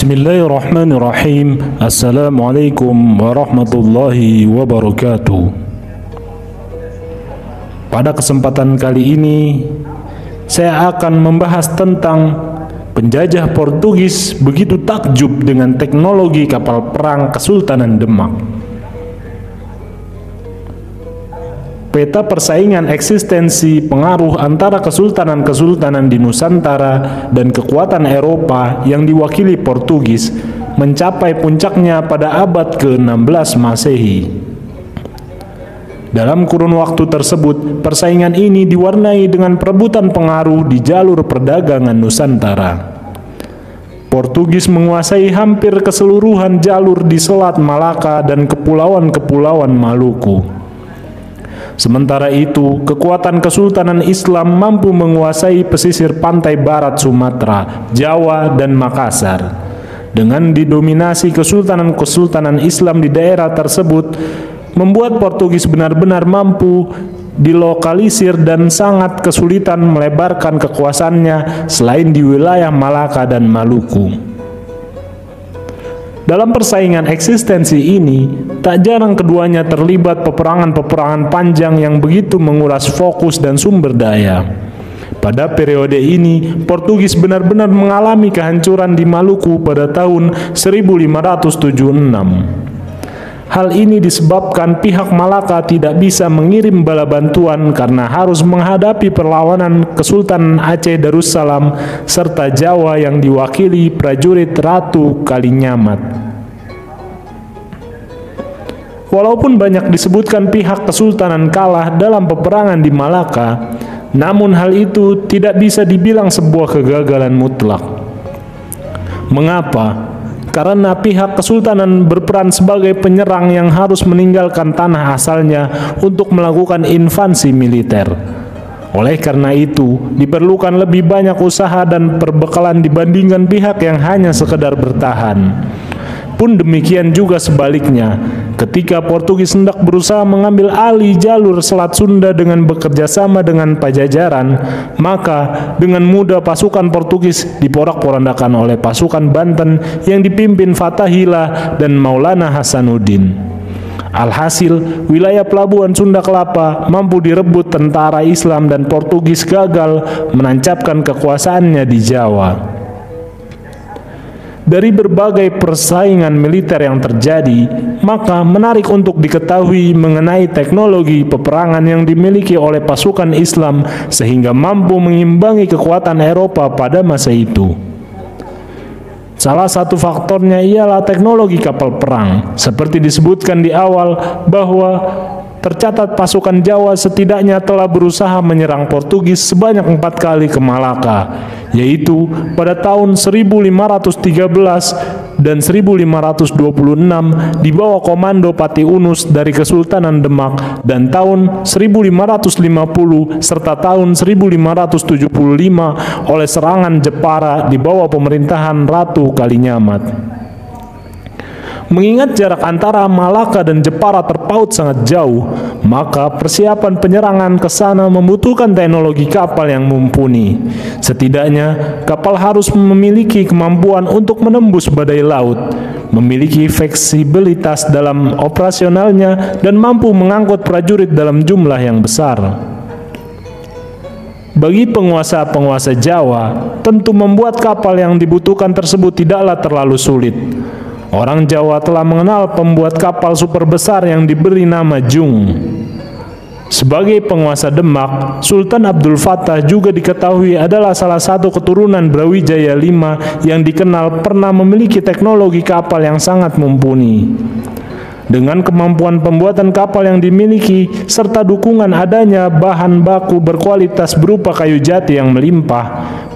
Bismillahirrahmanirrahim. Assalamualaikum warahmatullahi wabarakatuh. Pada kesempatan kali ini saya akan membahas tentang penjajah Portugis begitu takjub dengan teknologi kapal perang Kesultanan Demak. Peta persaingan eksistensi pengaruh antara kesultanan-kesultanan di Nusantara dan kekuatan Eropa yang diwakili Portugis mencapai puncaknya pada abad ke-16 Masehi. Dalam kurun waktu tersebut, persaingan ini diwarnai dengan perebutan pengaruh di jalur perdagangan Nusantara. Portugis menguasai hampir keseluruhan jalur di Selat Malaka dan kepulauan-kepulauan Maluku. Sementara itu, kekuatan Kesultanan Islam mampu menguasai pesisir pantai barat Sumatera, Jawa, dan Makassar. Dengan didominasi kesultanan-kesultanan Islam di daerah tersebut, membuat Portugis benar-benar mampu dilokalisir dan sangat kesulitan melebarkan kekuasaannya selain di wilayah Malaka dan Maluku. Dalam persaingan eksistensi ini, tak jarang keduanya terlibat peperangan-peperangan panjang yang begitu menguras fokus dan sumber daya. Pada periode ini, Portugis benar-benar mengalami kehancuran di Maluku pada tahun 1576. Hal ini disebabkan pihak Malaka tidak bisa mengirim bala bantuan karena harus menghadapi perlawanan Kesultanan Aceh Darussalam serta Jawa yang diwakili prajurit Ratu Kalinyamat. Walaupun banyak disebutkan pihak kesultanan kalah dalam peperangan di Malaka, namun hal itu tidak bisa dibilang sebuah kegagalan mutlak. Mengapa? Karena pihak kesultanan berperan sebagai penyerang yang harus meninggalkan tanah asalnya untuk melakukan invasi militer. Oleh karena itu, diperlukan lebih banyak usaha dan perbekalan dibandingkan pihak yang hanya sekedar bertahan. Pun demikian juga sebaliknya, ketika Portugis hendak berusaha mengambil alih jalur Selat Sunda dengan bekerja sama dengan Pajajaran, maka dengan mudah pasukan Portugis diporak-porandakan oleh pasukan Banten yang dipimpin Fathahillah dan Maulana Hasanuddin. Alhasil, wilayah pelabuhan Sunda Kelapa mampu direbut tentara Islam dan Portugis gagal menancapkan kekuasaannya di Jawa. Dari berbagai persaingan militer yang terjadi, maka menarik untuk diketahui mengenai teknologi peperangan yang dimiliki oleh pasukan Islam sehingga mampu mengimbangi kekuatan Eropa pada masa itu. Salah satu faktornya ialah teknologi kapal perang. Seperti disebutkan di awal bahwa tercatat pasukan Jawa setidaknya telah berusaha menyerang Portugis sebanyak 4 kali ke Malaka, yaitu pada tahun 1513 dan 1526 di bawah komando Pati Unus dari Kesultanan Demak, dan tahun 1550 serta tahun 1575 oleh serangan Jepara di bawah pemerintahan Ratu Kalinyamat. Mengingat jarak antara Malaka dan Jepara terpaut sangat jauh, maka persiapan penyerangan ke sana membutuhkan teknologi kapal yang mumpuni. Setidaknya, kapal harus memiliki kemampuan untuk menembus badai laut, memiliki fleksibilitas dalam operasionalnya, dan mampu mengangkut prajurit dalam jumlah yang besar. Bagi penguasa-penguasa Jawa, tentu membuat kapal yang dibutuhkan tersebut tidaklah terlalu sulit. Orang Jawa telah mengenal pembuat kapal super besar yang diberi nama Jung. Sebagai penguasa Demak, Sultan Abdul Fattah juga diketahui adalah salah satu keturunan Brawijaya V yang dikenal pernah memiliki teknologi kapal yang sangat mumpuni. Dengan kemampuan pembuatan kapal yang dimiliki serta dukungan adanya bahan baku berkualitas berupa kayu jati yang melimpah,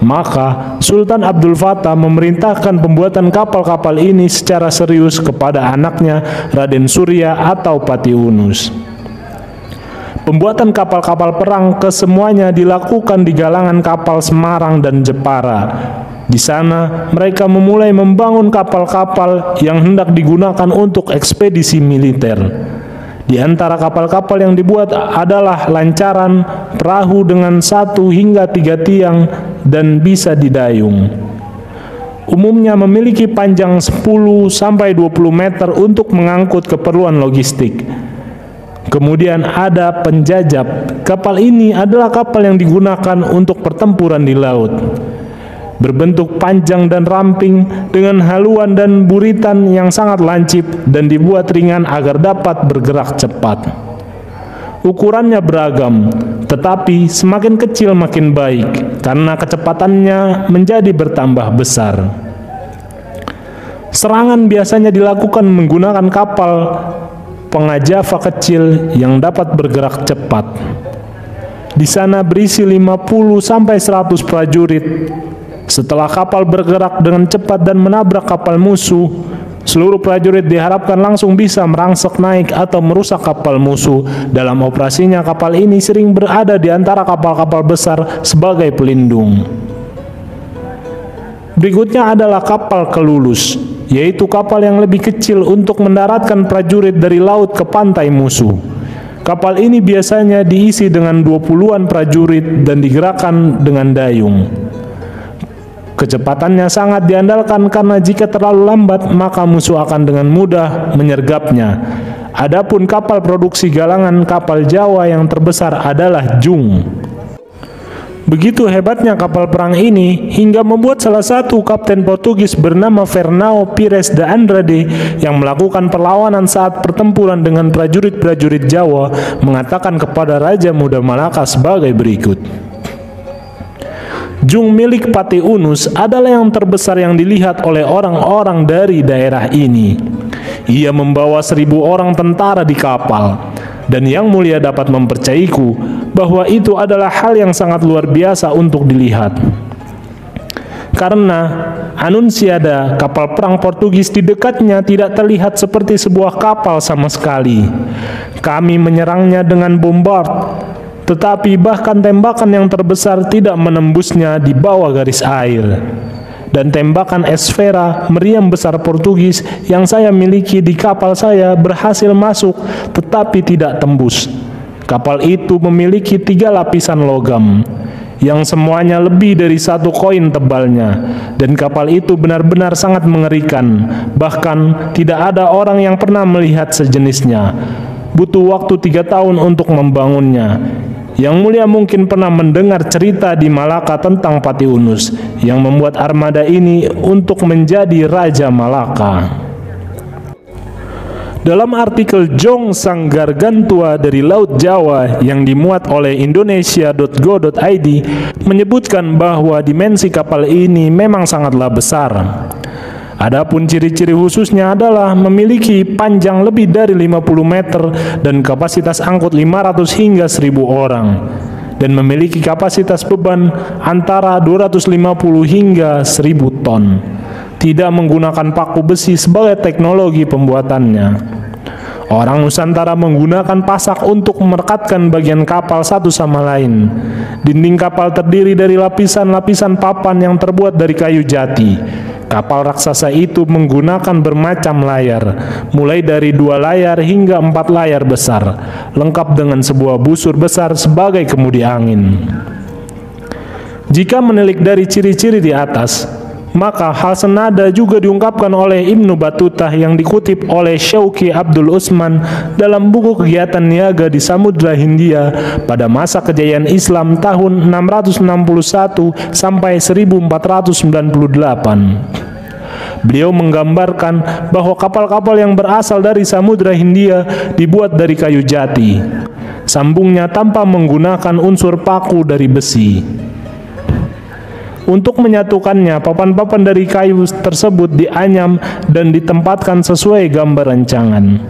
maka Sultan Abdul Fattah memerintahkan pembuatan kapal-kapal ini secara serius kepada anaknya Raden Surya atau Pati Unus. Pembuatan kapal-kapal perang kesemuanya dilakukan di galangan kapal Semarang dan Jepara. Di sana, mereka memulai membangun kapal-kapal yang hendak digunakan untuk ekspedisi militer. Di antara kapal-kapal yang dibuat adalah lancaran, perahu dengan 1 hingga 3 tiang, dan bisa didayung. umumnya memiliki panjang 10-20 meter untuk mengangkut keperluan logistik. Kemudian ada penjajab. Kapal ini adalah kapal yang digunakan untuk pertempuran di laut. Berbentuk panjang dan ramping dengan haluan dan buritan yang sangat lancip dan dibuat ringan agar dapat bergerak cepat. Ukurannya beragam, tetapi semakin kecil makin baik karena kecepatannya menjadi bertambah besar. Serangan biasanya dilakukan menggunakan kapal pengajava kecil yang dapat bergerak cepat. Di sana berisi 50-100 prajurit. Setelah kapal bergerak dengan cepat dan menabrak kapal musuh, seluruh prajurit diharapkan langsung bisa merangsek naik atau merusak kapal musuh. Dalam operasinya, kapal ini sering berada di antara kapal-kapal besar sebagai pelindung. Berikutnya adalah kapal kelulus, yaitu kapal yang lebih kecil untuk mendaratkan prajurit dari laut ke pantai musuh. Kapal ini biasanya diisi dengan 20-an prajurit dan digerakkan dengan dayung. Kecepatannya sangat diandalkan karena jika terlalu lambat maka musuh akan dengan mudah menyergapnya. Adapun kapal produksi galangan kapal Jawa yang terbesar adalah Jung. Begitu hebatnya kapal perang ini hingga membuat salah satu kapten Portugis bernama Fernão Pires de Andrade yang melakukan perlawanan saat pertempuran dengan prajurit-prajurit Jawa mengatakan kepada Raja Muda Malaka sebagai berikut. Jung milik Patih Unus adalah yang terbesar yang dilihat oleh orang-orang dari daerah ini. Ia membawa 1.000 orang tentara di kapal, dan yang mulia dapat mempercayaiku bahwa itu adalah hal yang sangat luar biasa untuk dilihat. Karena Anunciada, kapal perang Portugis di dekatnya tidak terlihat seperti sebuah kapal sama sekali. Kami menyerangnya dengan bombard, tetapi bahkan tembakan yang terbesar tidak menembusnya di bawah garis air. Dan tembakan esfera meriam besar Portugis yang saya miliki di kapal saya berhasil masuk tetapi tidak tembus. Kapal itu memiliki 3 lapisan logam yang semuanya lebih dari 1 koin tebalnya, dan kapal itu benar-benar sangat mengerikan. Bahkan tidak ada orang yang pernah melihat sejenisnya. Butuh waktu 3 tahun untuk membangunnya. Yang mulia mungkin pernah mendengar cerita di Malaka tentang Patih Unus yang membuat armada ini untuk menjadi Raja Malaka. Dalam artikel Jong Sang Gargantua dari Laut Jawa yang dimuat oleh indonesia.go.id menyebutkan bahwa dimensi kapal ini memang sangatlah besar. Adapun ciri-ciri khususnya adalah memiliki panjang lebih dari 50 meter dan kapasitas angkut 500 hingga 1.000 orang, dan memiliki kapasitas beban antara 250 hingga 1.000 ton. Tidak menggunakan paku besi sebagai teknologi pembuatannya. Orang Nusantara menggunakan pasak untuk merekatkan bagian kapal satu sama lain. Dinding kapal terdiri dari lapisan-lapisan papan yang terbuat dari kayu jati. Kapal raksasa itu menggunakan bermacam layar, mulai dari 2 layar hingga 4 layar besar, lengkap dengan sebuah busur besar sebagai kemudi angin. Jika menilik dari ciri-ciri di atas, maka hal senada juga diungkapkan oleh Ibnu Battuta yang dikutip oleh Syauqi Abdul Utsman dalam buku Kegiatan Niaga di Samudra Hindia pada masa kejayaan Islam tahun 661 sampai 1498. Beliau menggambarkan bahwa kapal-kapal yang berasal dari Samudra Hindia dibuat dari kayu jati. Sambungnya tanpa menggunakan unsur paku dari besi. Untuk menyatukannya, papan-papan dari kayu tersebut dianyam dan ditempatkan sesuai gambar rancangan.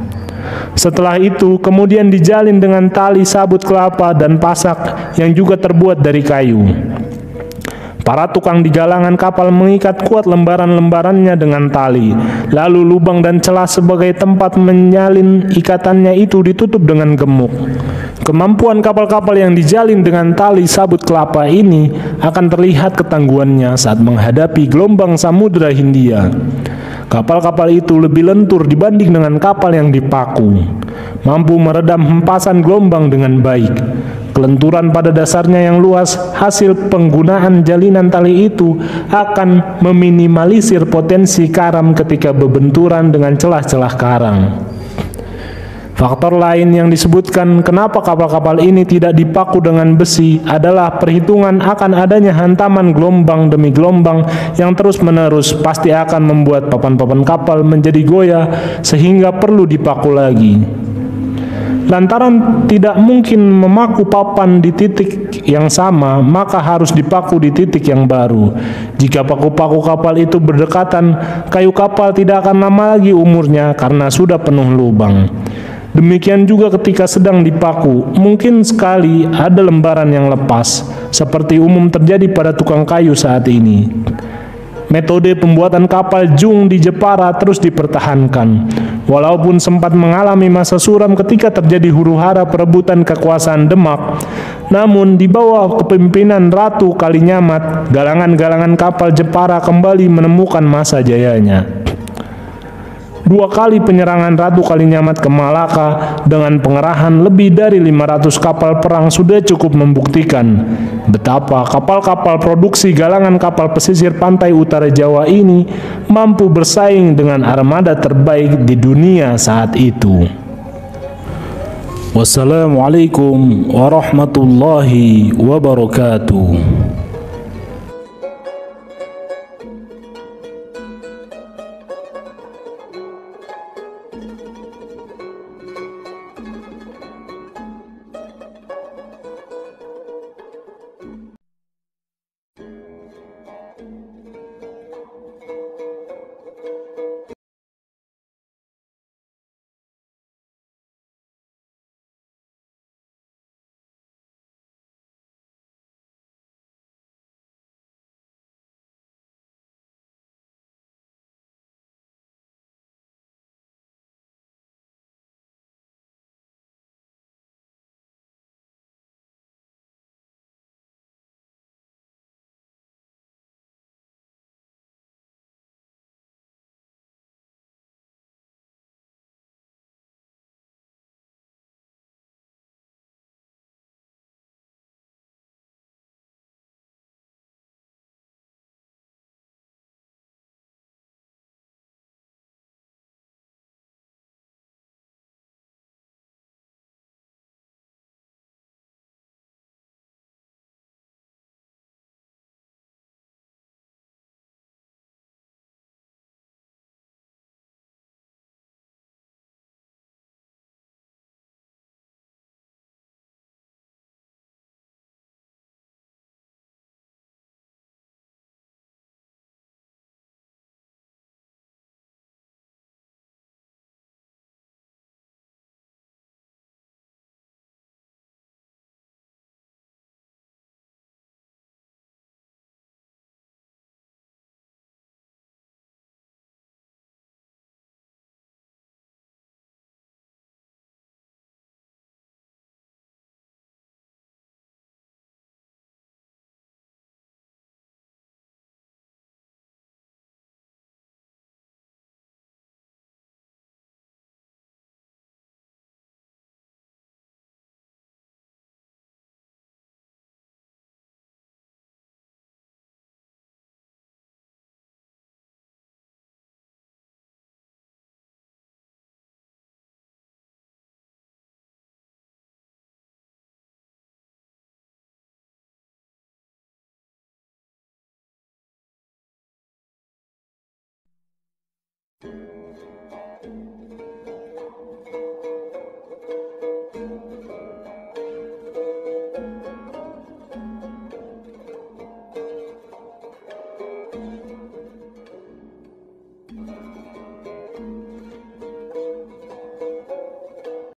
Setelah itu, kemudian dijalin dengan tali sabut kelapa dan pasak yang juga terbuat dari kayu. Para tukang di galangan kapal mengikat kuat lembaran-lembarannya dengan tali, lalu lubang dan celah sebagai tempat menyalin ikatannya itu ditutup dengan gemuk. Kemampuan kapal-kapal yang dijalin dengan tali sabut kelapa ini akan terlihat ketangguhannya saat menghadapi gelombang Samudra Hindia. Kapal-kapal itu lebih lentur dibanding dengan kapal yang dipaku, mampu meredam hempasan gelombang dengan baik. Kelenturan pada dasarnya yang luas hasil penggunaan jalinan tali itu akan meminimalisir potensi karam ketika berbenturan dengan celah-celah karang. Faktor lain yang disebutkan kenapa kapal-kapal ini tidak dipaku dengan besi adalah perhitungan akan adanya hantaman gelombang demi gelombang yang terus-menerus pasti akan membuat papan-papan kapal menjadi goyah sehingga perlu dipaku lagi. Lantaran tidak mungkin memaku papan di titik yang sama, maka harus dipaku di titik yang baru. Jika paku-paku kapal itu berdekatan, kayu kapal tidak akan lama lagi umurnya karena sudah penuh lubang. Demikian juga ketika sedang dipaku, mungkin sekali ada lembaran yang lepas, seperti umum terjadi pada tukang kayu saat ini. Metode pembuatan kapal jung di Jepara terus dipertahankan. Walaupun sempat mengalami masa suram ketika terjadi huru-hara perebutan kekuasaan Demak, namun di bawah kepemimpinan Ratu Kalinyamat, galangan-galangan kapal Jepara kembali menemukan masa jayanya. 2 kali penyerangan Ratu Kalinyamat ke Malaka dengan pengerahan lebih dari 500 kapal perang sudah cukup membuktikan betapa kapal-kapal produksi galangan kapal pesisir pantai utara Jawa ini mampu bersaing dengan armada terbaik di dunia saat itu. Wassalamualaikum warahmatullahi wabarakatuh.